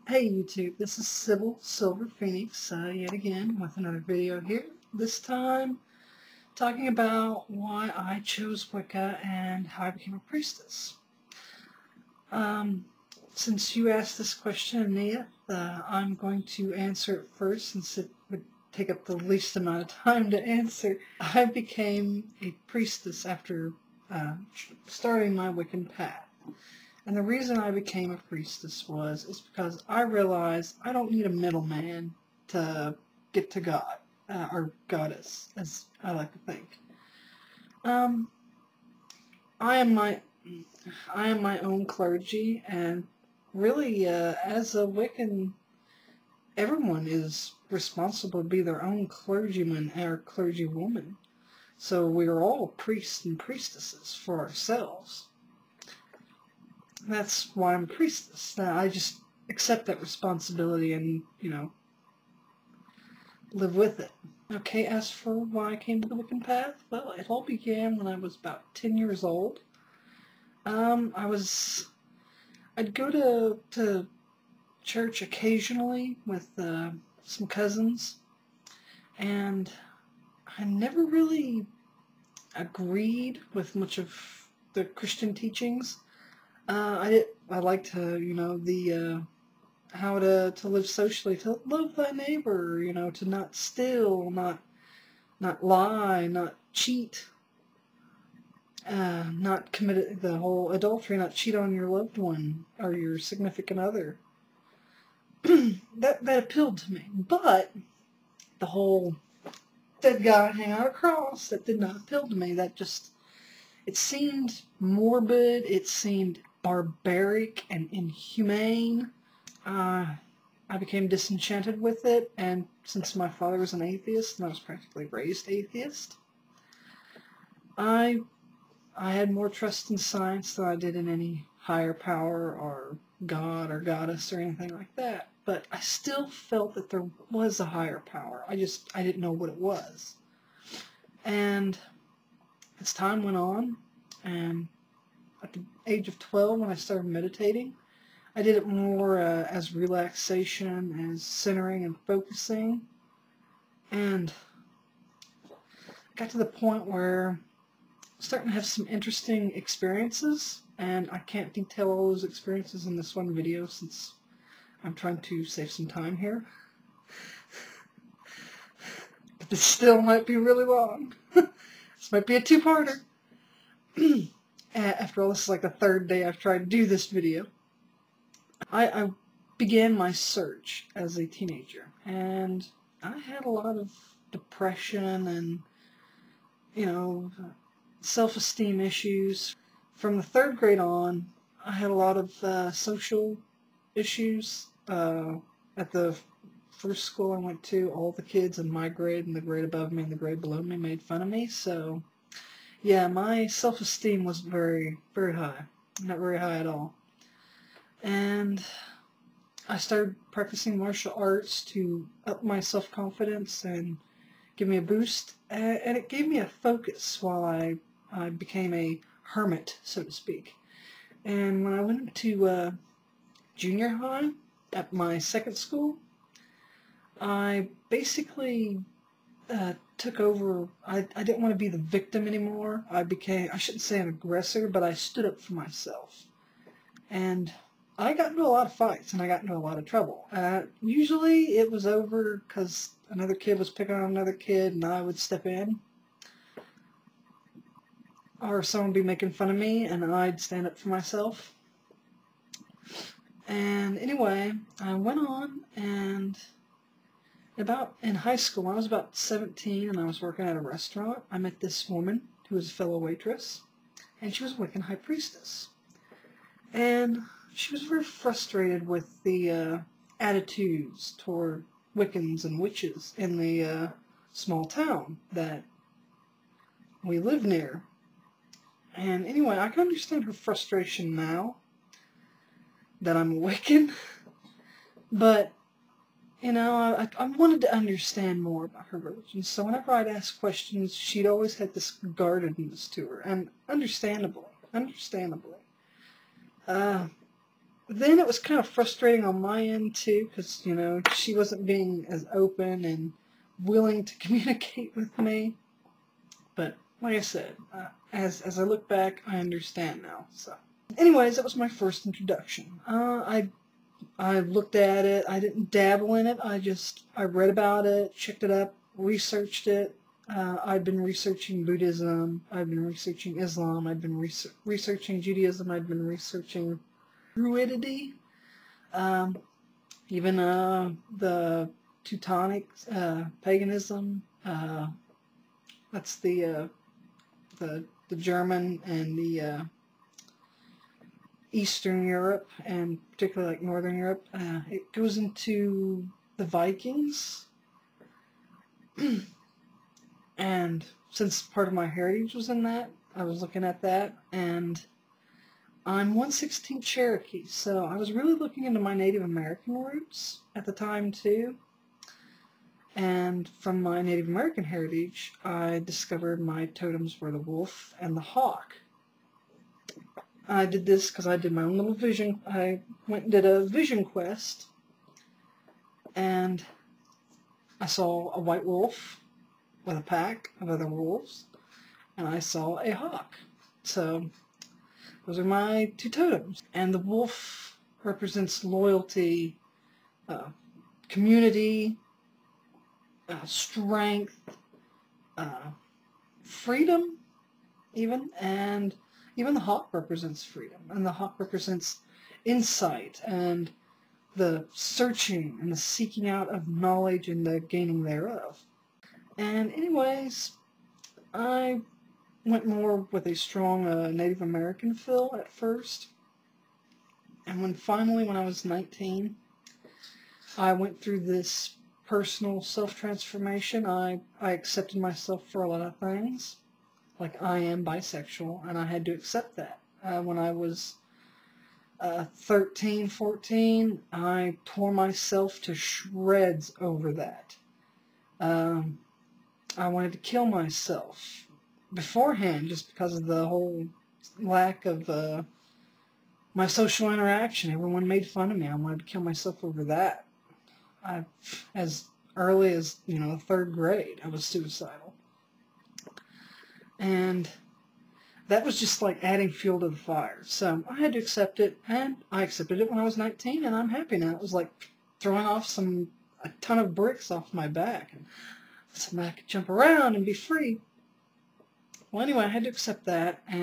Hey YouTube, this is Sybil Silver Phoenix yet again with another video here. This time talking about why I chose Wicca and how I became a priestess. Since you asked this question, Nia, I'm going to answer it first since it would take up the least amount of time to answer. I became a priestess after starting my Wiccan path. And the reason I became a priestess is because I realized I don't need a middleman to get to God, or goddess, as I like to think. I am my own clergy, and really, as a Wiccan, everyone is responsible to be their own clergyman or clergywoman. So we are all priests and priestesses for ourselves. That's why I'm a priestess. I just accept that responsibility and, live with it. Okay, as for why I came to the Wiccan path, well, it all began when I was about 10 years old. I'd go to church occasionally with some cousins, and I never really agreed with much of the Christian teachings. I liked how to live socially, to love thy neighbor, to not steal, not lie, not cheat, not commit the whole adultery, not cheat on your loved one or your significant other. that appealed to me, but the whole dead guy hanging on a cross, that did not appeal to me. It seemed morbid, it seemed barbaric and inhumane. I became disenchanted with it, and since my father was an atheist and I was practically raised atheist, I had more trust in science than I did in any higher power or god or goddess or anything like that. But I still felt that there was a higher power. I didn't know what it was. And as time went on, and at the age of 12 when I started meditating, I did it more as relaxation, as centering and focusing, and I got to the point where I'm starting to have some interesting experiences, and I can't detail all those experiences in this one video since I'm trying to save some time here. But this still might be really long. This might be a two-parter. After all, this is like the third day I've tried to do this video. I began my search as a teenager, and I had a lot of depression and, self-esteem issues. From the third grade on, I had a lot of social issues. At the first school I went to, all the kids in my grade and the grade above me and the grade below me made fun of me, so yeah, my self-esteem was very, very high. Not very high at all. And I started practicing martial arts to up my self-confidence and give me a boost. And it gave me a focus while I became a hermit, so to speak. And when I went into junior high at my second school, I basically took over. I didn't want to be the victim anymore. I shouldn't say an aggressor, but I stood up for myself. And I got into a lot of fights, and I got into a lot of trouble. Usually it was over because another kid was picking on another kid, and I would step in. Or someone would be making fun of me, and I'd stand up for myself. And anyway, I went on, and in high school, when I was about 17 and I was working at a restaurant, I met this woman who was a fellow waitress, and she was a Wiccan high priestess. And she was very frustrated with the attitudes toward Wiccans and witches in the small town that we live near. And anyway, I can understand her frustration now that I'm a Wiccan, but I wanted to understand more about her religion, so whenever I'd ask questions, she'd always had this guardedness to her, and understandably. then it was kind of frustrating on my end too, because, you know, she wasn't being as open and willing to communicate with me. But like I said, as I look back, I understand now. So, anyways, that was my first introduction. I looked at it. I didn't dabble in it. I read about it, checked it up, researched it. I've been researching Buddhism. I've been researching Islam. I've been researching Judaism. I've been researching Druidity. Even the Teutonic paganism. That's the German and the Eastern Europe, and particularly like Northern Europe. It goes into the Vikings. And since part of my heritage was in that, I was looking at that, and I'm 1/16 Cherokee, so I was really looking into my Native American roots at the time too. And from my Native American heritage, I discovered my totems were the wolf and the hawk. I did this because I did my own little vision. I went and did a vision quest, and I saw a white wolf with a pack of other wolves, and I saw a hawk. So those are my two totems. And the wolf represents loyalty, community, strength, freedom, even, and even the hawk represents freedom, and the hawk represents insight and the searching and the seeking out of knowledge and the gaining thereof. And anyways, I went more with a strong Native American feel at first, and when I was 19, I went through this personal self-transformation. I accepted myself for a lot of things. Like, I am bisexual, and I had to accept that. When I was 13, 14, I tore myself to shreds over that. I wanted to kill myself beforehand just because of the whole lack of my social interaction. Everyone made fun of me. I wanted to kill myself over that. As early as, you know, 3rd grade, I was suicidal. And that was just like adding fuel to the fire. So I had to accept it, and I accepted it when I was 19, and I'm happy now. It was like throwing off a ton of bricks off my back, and so I could jump around and be free. Well, anyway, I had to accept that, and